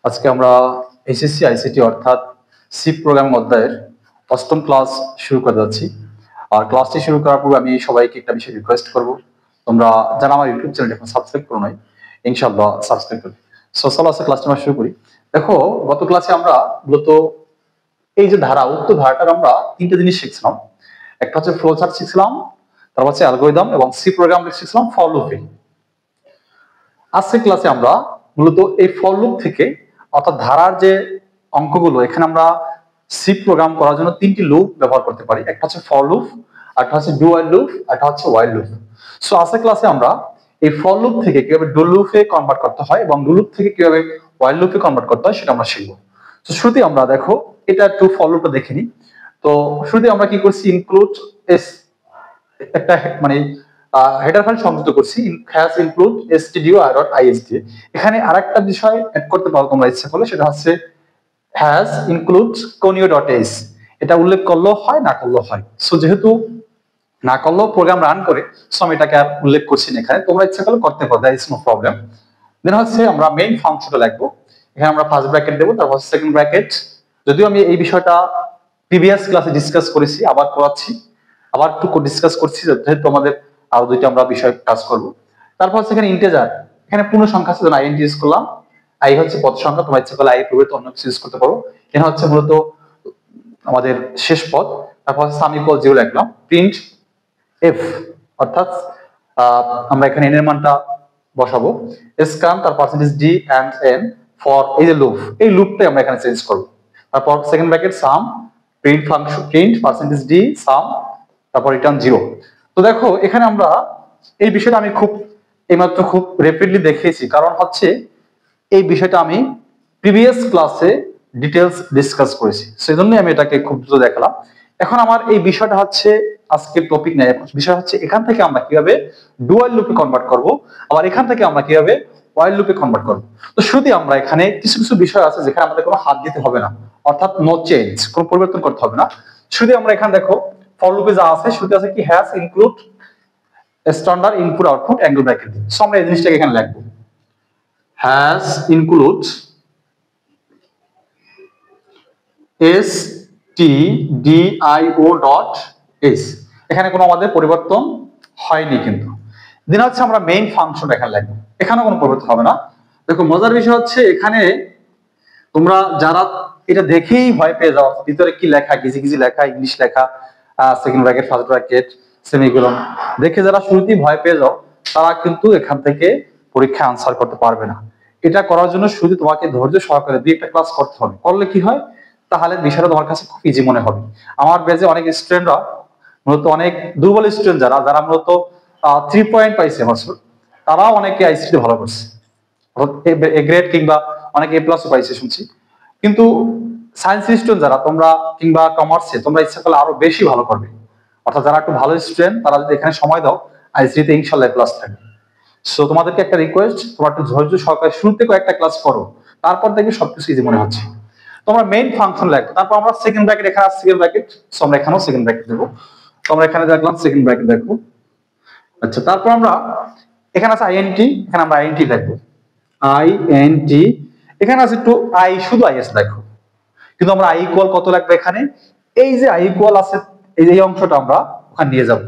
আজকে আমরা HSC ICT অর্থাৎ সি প্রোগ্রামিং অধ্যায়ের অষ্টম ক্লাস শুরু করে যাচ্ছি। আর ক্লাসটি শুরু করার পূর্বে আমি সবাইকে একটা বিষয় রিকোয়েস্ট করব, তোমরা যারা আমার ইউটিউব চ্যানেলটি এখন সাবস্ক্রাইব করো নাই, ইনশাআল্লাহ সাবস্ক্রাইব করবে। সোশ্যাল আছে ক্লাসটি আমরা শুরু করি। দেখো, গত ক্লাসে আমরা মূলত এই যে ধারা, উক্ত ধারাটার আমরা তিনটে জিনিস শিখছিলাম। একটা হচ্ছে ফ্লো চার্ট শিখছিলাম, তারপর হচ্ছে অ্যালগরিদম এবং সি প্রোগ্রাম শিখছিলাম ফর লুপিং। আজকের ক্লাসে আমরা মূলত এই ফর লুপ থেকে অর্থাৎ ধারার যে অঙ্কগুলো, এখানে আমরা সি প্রোগ্রাম করার জন্য তিনটি লুপ ব্যবহার করতে পারি। একটা হচ্ছে ফর লুপ, একটা হচ্ছে ডু হোয়াইল লুপ, একটা হচ্ছে হোয়াইল লুপ। সো আজকের ক্লাসে আমরা এই ফর লুপ থেকে কিভাবে ডু লুপে কনভার্ট করতে হয় এবং ডু লুপ থেকে কিভাবে হোয়াইল লুপে কনভার্ট করতে হয় সেটা আমরা শিখবো। তো শুরুতে আমরা দেখো এটা একটু ফর লুপটা দেখে নিই। তো শুরুতে আমরা কি করছি, ইনক্লুড এস একটা মানে হেডার ফাইল সংযুক্ত করছি, হ্যাজ ইনক্লুড stdio.ist। এখানে আরেকটা বিষয় অ্যাড করতে পারো তোমরা ইচ্ছা করলে, সেটা হচ্ছে হ্যাজ ইনক্লুড conio.s। এটা উল্লেখ করলেও হয়, না করলেও হয়। সো যেহেতু না করলেও প্রোগ্রাম রান করে, সো আমি এটাকে আর উল্লেখ করছি না এখানে, তোমরা ইচ্ছা করলে করতে পারো, দ্যাট ইজ নো প্রবলেম। দেন হচ্ছে আমরা মেইন ফাংশনটা লিখবো। এখানে আমরা ফার্স্ট ব্র্যাকেট দেবো, তারপর সেকেন্ড ব্র্যাকেট। যদিও আমি এই বিষয়টা প্রিভিয়াস ক্লাসে ডিসকাস করেছি, আবার করাচ্ছি, আবার একটু ডিসকাস করছি, যেহেতু আমাদের আরো দুইটা আমরা বিষয় কাজ করব। তারপর হচ্ছে এখানে ইন্টিজার, এখানে পূর্ণ সংখ্যা আছে, যেমন আইএনটি ইউজ করলাম। আই হচ্ছে পদ সংখ্যা, তোমরা ইচ্ছা করলে আই পরিবর্তে অন্য কিছু ইউজ করতে পারো। এখানে হচ্ছে মূলত আমাদের শেষ পদ। তারপর হচ্ছে সাম ইকুয়াল 0 লিখলাম। প্রিন্ট এফ অর্থাৎ আমরা এখানে এন এর মানটা বসাবো। স্ক্যান তার percentage d and n for এই যে লুপ, এই লুপটাই আমরা এখানে চেঞ্জ করব। তারপর second bracket sum, print function, print percentage d sum, তারপর রিটার্ন 0। তো দেখো এখানে আমরা এই বিষয়টা আমি এইমাত্র খুব র্যাপিডলি দেখিয়েছি, কারণ হচ্ছে এই বিষয়টা আমি প্রিভিয়াস ক্লাসে ডিটেলস ডিসকাস করেছি, সেজন্যই আমি এটাকে খুব দ্রুত দেখালাম। এখন আমার এই বিষয়টা হচ্ছে আজকের টপিক নেই, বিষয় হচ্ছে এখান থেকে আমরা কিভাবে ডুয়াল লুপে কনভার্ট করব, আবার এখান থেকে আমরা কিভাবে হোয়াইল লুপে কনভার্ট করব। তো শুরুতে আমরা এখানে কিছু কিছু বিষয় আছে যেখানে আমাদের কোনো হাত দিতে হবে না, অর্থাৎ নো চেঞ্জ, কোনো পরিবর্তন করতে হবে না। শুরুতে আমরা এখানে দেখো ফর লুপে যা আছে, শুরুতে আছে কি has include standard input output angle bracket দিয়ে। সো আমরা এই জিনিসটাকে এখানে লিখবো, হ্যাজ ইনক্লুড stdio.s। এখানে কোনো আমাদের পরিবর্তন হয়নি কিন্তু। দিন হচ্ছে আমরা মেইন ফাংশন এখানে লিখবো, এখানে কোনো পরিবর্তন হবে না। দেখো মজার বিষয় হচ্ছে এখানে তোমরা যারা এটা দেখেই ভয় পেয়ে যাও ভিতরে কি লেখা, কিছু কিছু লেখা, ইংলিশ লেখা, second bracket first bracket semicolon, দেখে যারা শুরুতেই ভয় পেয়ে যাও তারা কিন্তু এখান থেকে পরীক্ষা আনসার করতে পারবে না। এটা করার জন্য শুধু তোমাকে ধৈর্য সহকারে দুই একটা ক্লাস করতে হবে, করলে কি হয় তাহলে বিষয়টা তোমার কাছে খুব ইজি মনে হবে। আমার ব্যাচে অনেক স্টুডেন্টরা মূলত অনেক দুর্বল স্টুডেন্ট যারা মূলত 3 পয়েন্ট পাইছে বছর, তারাও অনেকে আইসিটি ভালো করছে, এ গ্রেড কিংবা অনেক এ প্লাসও পাইছে শুনছি। কিন্তু সায়েন্স স্টুডেন্ট যারা তোমরা কিংবা কমার্সে, তোমরা ইচ্ছা করলে আরো বেশি ভালো করবে। অর্থাৎ যারা একটু ভালো স্টুডেন্ট তারা যদি এখানে সময় দাও, আইসিটিতে ইনশাআল্লাহ ক্লাস থাকবে। সো তোমাদেরকে একটা রিকোয়েস্ট, তোমরা একটু ধৈর্য সহকারে শুরুতে কয়েকটা ক্লাস করো, তারপর দেখবে সবকিছু ইজি মনে হচ্ছে। তোমরা মেইন ফাংশন লিখো, তারপর আমরা সেকেন্ড ব্র্যাকেট, এখানে আছে সেকেন্ড ব্র্যাকেট, সো আমরা এখানেও সেকেন্ড ব্র্যাকেট দেবো। তোমরা এখানে দেখলাম সেকেন্ড ব্র্যাকেট দেখো। আচ্ছা, তারপর আমরা এখানে আছে আইএনটি, এখানে আমরা আইএনটি লিখবো, আইএনটি। এখানে আছে একটু আই, শুধু আইএস দেখো, কিন্তু আমরা আই ইকুয়াল কত লাগবে এখানে, এই যে আই ইকুয়াল আছে এই যে অংশটা আমরা ওখানে নিয়ে যাব।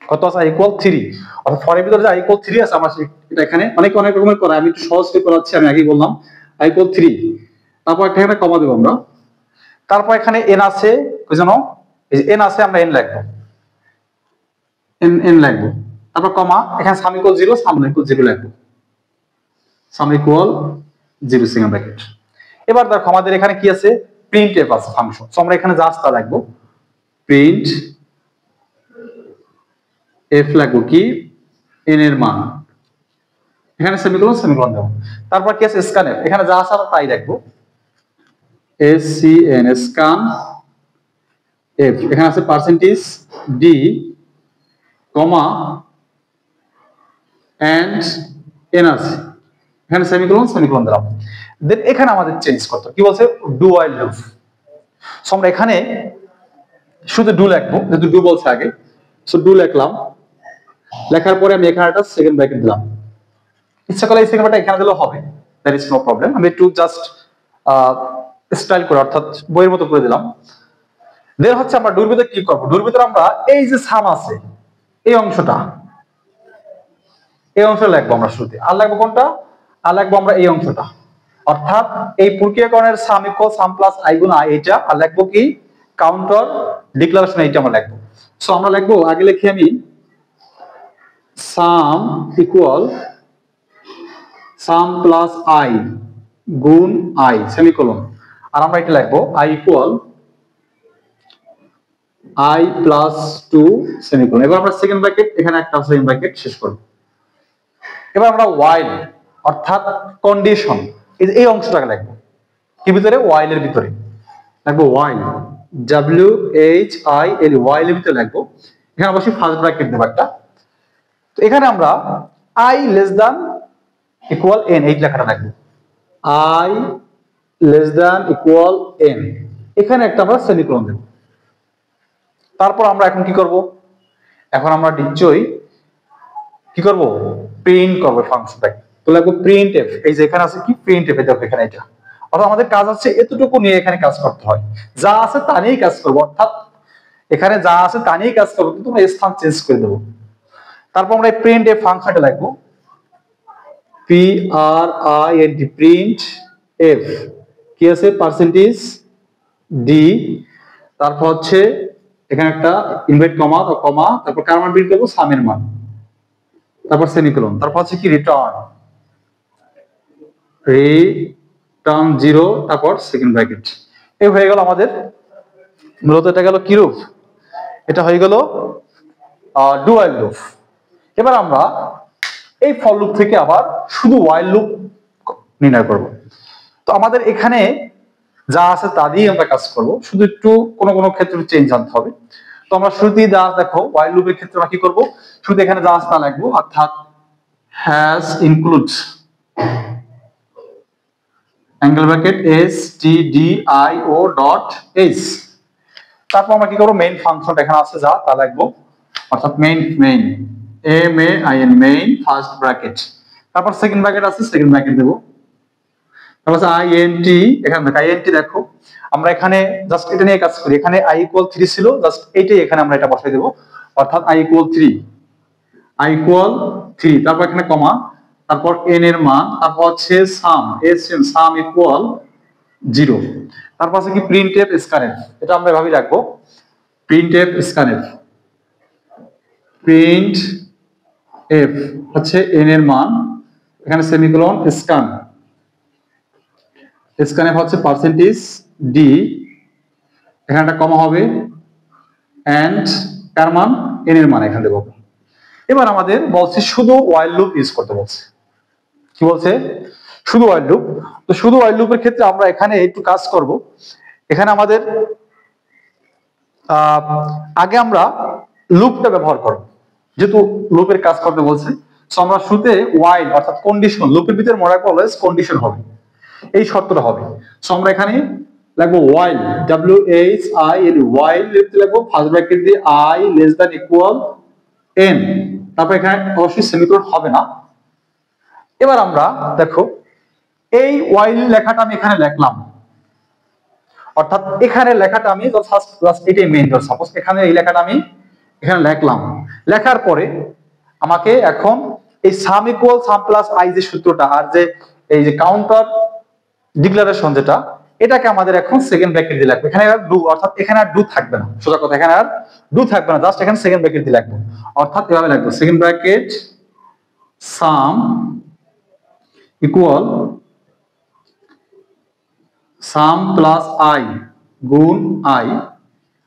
কত আছে, আই ইকুয়াল 3, অর্থাৎ ফরের ভিতরে যে আই ইকুয়াল 3 আছে, আমরা এটা এখানে অনেক রকমের করা, আমি একটু সহজ করে করাচ্ছি, আমি আগেই বললাম আই ইকুয়াল 3। তারপর এখানে কমা দেব আমরা। তারপর এখানে এন আছে, ওই জন্য এই যে এন আছে, আমরা এন লিখবো, এন লিখবো। তারপর কমা, এখানে সাম ইকুয়াল 0, সাম ইকুয়াল 0 লিখবো, সাম ইকুয়াল 0 সেকেন্ড ব্র্যাকেট। এবার দেখো আমাদের এখানে কি আছে, প্রিন্ট এফ আছে ফাংশন, সো আমরা এখানে জাস্ট তা লিখবো, প্রিন্ট এফ লিখবো কি এন এর মান, এখানে সেমিকোলন সেমিকোলন দেবো। তারপর কি আছে স্ক্যান এফ, এখানে যা আছে তাই লিখবো, SCN স্ক্যান এফ। এখানে আছে percentage d comma and n আছে, এখানে সেমিকোলন সেমিকোলন দিলাম। দেন এখানে আমাদের চেঞ্জ করতে কি বলছে, ডু হোয়াইল লুপ। সো আমরা এখানে শুধু ডু লিখবো, যেহেতু ডু বলছে আগে, সো ডু লিখলাম। লেখার পরে আমি এখানে একটা সেকেন্ড ব্র্যাকেট দিলাম, ইচ্ছা করলে এই সেকেন্ড ব্র্যাকেট এখানে দিলেও হবে, দ্যাট ইজ নো প্রবলেম। আমি একটু জাস্ট স্টাইল করে অর্থাৎ বইয়ের মতো করে দিলাম। দেন হচ্ছে আমরা ডুর ভিতরে ক্লিক করবো। ডুর ভিতরে আমরা এই যে সাম আছে এই অংশটা লিখবো আমরা শুরুতে। আর লিখবো কোনটা? আর লিখবো আমরা এই অংশটা, অর্থাৎ এই প্রক্রিয়াকরণের সাম ইকুয়াল সাম প্লাস আই গুণ আই, এটা। আর লিখবো কি কাউন্টার ডিক্লারেশন, এইটা আমরা লিখবো। সো আমরা লিখবো, আগে লিখি আমি সাম ইকুয়াল সাম প্লাস আই গুণ আই সেমিকোলন। আর আমরা এটা লিখবো I equal I plus 2 semicolon. এবার আমরা সেকেন্ড ব্র্যাকেট, এখানে একটা সেকেন্ড ব্র্যাকেট শেষ করব। এবার আমরা while অর্থাৎ কন্ডিশন এই অংশটাকে লিখবো কি ভিতরে? while এর ভিতরে লিখবো while, WHIL, while এর ভিতরে লিখবো। এখানে অবশ্যই ফার্স্ট ব্র্যাকেট দেব একটা। তো এখানে আমরা i less than equal n এই লেখাটা লিখবো, i less than equal n, এখানে একটা আমরা সেমিকোলন দেব। তারপর আমরা এখন কি করব? এখন আমরা নিশ্চয়ই কি করব? প্রিন্ট করব ফাংশনটাকে। তো লিখব printf, এই যে এখানে আছে কি printf, দেখো এখানে এটা। অর্থাৎ আমাদের কাজ হচ্ছে এতটুকু নিয়ে এখানে কাজ করতে হয়, যা আছে তা নিয়েই কাজ করব, অর্থাৎ এখানে যা আছে তা নিয়েই কাজ করব, কিন্তু আমরা স্থান চেঞ্জ করে দেব। তারপর আমরা এই printf ফাংশনটা লিখব print, printf কি আছে? %d, তারপর হচ্ছে এখানে একটা ইনভার্ট কমা, তারপর কার মান প্রিন্ট করব? সামের মান, তারপর সেমিকোলন, তারপর হচ্ছে কি রিটার্ন 0, তারপর সেকেন্ড ব্র্যাকেট। এই হয়ে গেল আমাদের, মূলত এটা গেল কি রূপ? এটা হয়ে গেল ডু while লুপ। এবার আমরা এই ফর লুপ থেকে আবার শুধু while লুপ নির্ণয় করব। তো আমাদের এখানে যা আছে তা দিয়ে আমরা কাজ করব, শুধু একটু কোনো ক্ষেত্রে চেঞ্জ আনতে হবে। তো আমরা শুরুতেই যা দেখো while লুপের ক্ষেত্রে আমরা কি করব? শুধু এখানে যা আছে তা লিখবো, অর্থাৎ has includes angle bracket stdio dot h। তারপর আমরা কি করব? মেইন ফাংশনটা এখানে আছে যা তা লিখবো, অর্থাৎ মেইন main ফার্স্ট ব্র্যাকেট, তারপর সেকেন্ড ব্র্যাকেট আছে, সেকেন্ড ব্র্যাকেট দেব। তারপর int, এখানে দেখো int, দেখো আমরা এখানে জাস্ট এটা নিয়ে কাজ করি। এখানে i equal 3 ছিল, জাস্ট এইটাই এখানে আমরা এটা বসাই দেব, অর্থাৎ i equal 3, তারপর এখানে কমা, তারপর n এর মান, তারপর হচ্ছে সাম ইকুয়াল 0, তারপর আছে কি printf scanf, এটা আমরা এভাবেই রাখবো printf scanf, printf হচ্ছে n এর মান, এখানে সেমিকোলন, scanf হচ্ছে %d, এখানে একটা কমা হবে, এন্ড কার মান? n এর মান এখানে দেবো। এবার আমাদের বলছে শুধু while লুপ ইউজ করতে বলছে। কি বলছে? শুধু while লুপ। তো শুধু while লুপের ক্ষেত্রে আমরা এখানে একটু কাজ করব। এখানে আমাদের আগে আমরা লুপটা ব্যবহার করব, যেহেতু লুপের কাজ করতে বলছে। সো আমরা শুরুতে while অর্থাৎ কন্ডিশন, লুপের ভিতরে মনে রাখবো অলওয়েজ কন্ডিশন হবে, এই শর্তটা হবে। সো আমরা এখানে লিখবো while, WHIL, while লিখবো ফার্স্ট ব্র্যাকেট দিয়ে i less than equal n, তারপর এখানে অবশ্যই সেমিকোলন হবে না। এবার আমরা দেখো এই while লেখাটা আমি এখানে লিখলাম, অর্থাৎ এখানে লেখাটা আমি জাস্ট এটাই মেইন, সাপোজ এখানে এই লেখাটা আমি এখানে লিখলাম। লেখার পরে আমাকে এখন এই সাম ইকুয়াল সাম প্লাস আই যে সূত্রটা, আর যে এই যে কাউন্টার ডিক্লারেশন যেটা, এটাকে আমাদের এখন সেকেন্ড ব্র্যাকেট দিয়ে লিখবো। এখানে আর ডু, অর্থাৎ এখানে আর ডু থাকবে না, সোজা কথা, এখানে আর ডু থাকবে না, জাস্ট এখানে সেকেন্ড ব্র্যাকেট দিয়ে লিখবো। অর্থাৎ এভাবে লিখবো second bracket some equal some plus I গুণ আই,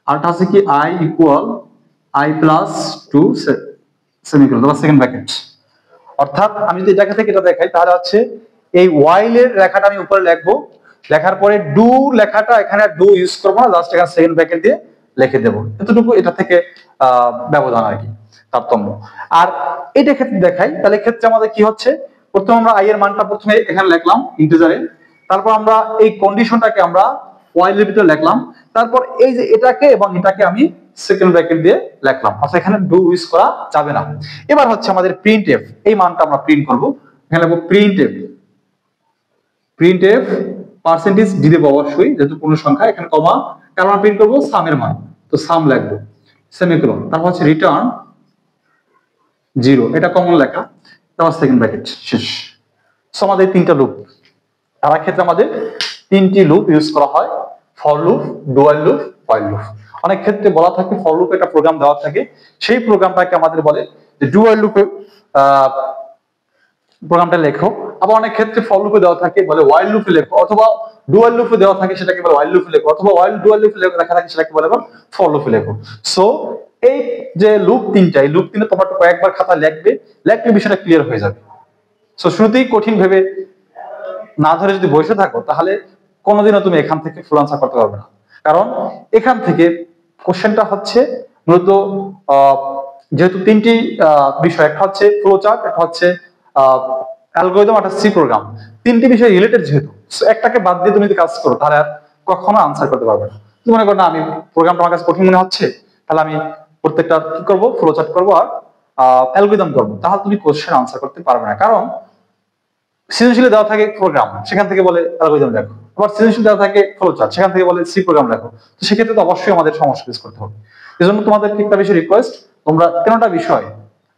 আরটা আছে কি I equal I plus 2 semicolon, তারপর সেকেন্ড ব্র্যাকেট। অর্থাৎ আমি যদি এটাকে থেকে এটা দেখাই, তাহলে হচ্ছে এই while এর লেখাটা আমি উপরে লিখবো, লেখার পরে ডু লেখাটা এখানে ডু ইউজ করবো না, জাস্ট এখানে সেকেন্ড ব্র্যাকেট দিয়ে লিখে দেবো। এতটুকু এটা থেকে ব্যবধান আর কি, তারতম্য। আর এটা ক্ষেত্রে দেখাই, তাহলে ক্ষেত্রে আমাদের কি হচ্ছে? প্রথমে আমরা i এর মানটা প্রথমে এখানে লিখলাম ইন্টিজারে, তারপর আমরা এই কন্ডিশনটাকে আমরা while এর ভিতরে লিখলাম, তারপর এই যে এটাকে এবং এটাকে আমি সেকেন্ড ব্র্যাকেট দিয়ে লিখলাম, অর্থাৎ এখানে ডু ইউজ করা যাবে না। এবার হচ্ছে আমাদের printf, এই মানটা আমরা প্রিন্ট করব। এখানে লিখব printf print F percentage D দেবো অবশ্যই, যেহেতু পূর্ণ সংখ্যা, এখানে কমা, কারণ আমরা প্রিন্ট করবো সামের মান, তো সাম লাগবে, সেমিকোলন, তারপর হচ্ছে রিটার্ন 0, এটা কমন লেখা, তারপর সেকেন্ড ব্র্যাকেট, শেষ। সো আমাদের তিনটা লুপ, তার ক্ষেত্রে আমাদের তিনটি লুপ ইউজ করা হয়, for loop, dual loop, while loop. অনেক ক্ষেত্রে বলা থাকে ফর লুপে একটা প্রোগ্রাম দেওয়া থাকে, সেই প্রোগ্রামটাকে আমাদের বলে যে ডুয়াল লুপে প্রোগ্রামটা লেখো। আবার অনেক ক্ষেত্রে ফর লুপে দেওয়া থাকে বলে হোয়াইল লুপে লেখো, অথবা ডুয়াল লুপে দেওয়া থাকে সেটাকে বলে হোয়াইল লুপে লেখো, অথবা হোয়াইল ডুয়াল লুপে লেখা থাকে সেটাকে বলে ফর লুপে লেখো। সো এই যে লুপ তিনটা, এই লুপ তিনটা তোমরা কয়েকবার খাতা লিখবে, লিখলে বিষয়টা ক্লিয়ার হয়ে যাবে। সো শুরুতেই কঠিন ভেবে না ধরে যদি বসে থাকো, তাহলে কোনোদিনও তুমি এখান থেকে ফুল আনসার করতে পারবে না। কারণ এখান থেকে কোশ্চেনটা হচ্ছে মূলত যেহেতু তিনটি বিষয়, একটা হচ্ছে ফ্লো চার্ট, একটা হচ্ছে অ্যালগরিদম, একটা সি প্রোগ্রাম, তিনটি বিষয় রিলেটেড, যেহেতু একটাকে বাদ দিয়ে তুমি যদি কাজ করো তাহলে আর কখনো আনসার করতে পারবে না। তুমি মনে করো না আমি প্রোগ্রামটা আমার কাছে কঠিন মনে হচ্ছে, তাহলে আমি প্রত্যেকটা কি করবো, ফ্লো চার্ট করবো আর অ্যালগরিদম করবো, তাহলে তুমি কোশ্চেন আনসার করতে পারবে না। কারণ সৃজনশীলে দেওয়া থাকে প্রোগ্রাম, সেখান থেকে বলে অ্যালগরিদম লেখো, আবার সৃজনশীল দেওয়া থাকে ফ্লো চার্ট, সেখান থেকে বলে সি প্রোগ্রাম লেখো। তো সেক্ষেত্রে তো অবশ্যই আমাদের সমস্যা ফেস করতে হবে। এজন্য তোমাদেরকে একটা বিষয় রিকোয়েস্ট, তোমরা তিনটা বিষয়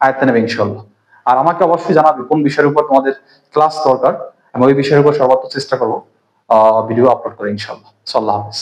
আয়ত্তে নেবে ইনশাআল্লাহ। আর আমাকে অবশ্যই জানাবে কোন বিষয়ের উপর তোমাদের ক্লাস দরকার, আমি ওই বিষয়ের উপর সর্বোচ্চ চেষ্টা করবো ভিডিও আপলোড করে ইনশাআল্লাহ। আল্লাহ হাফেজ।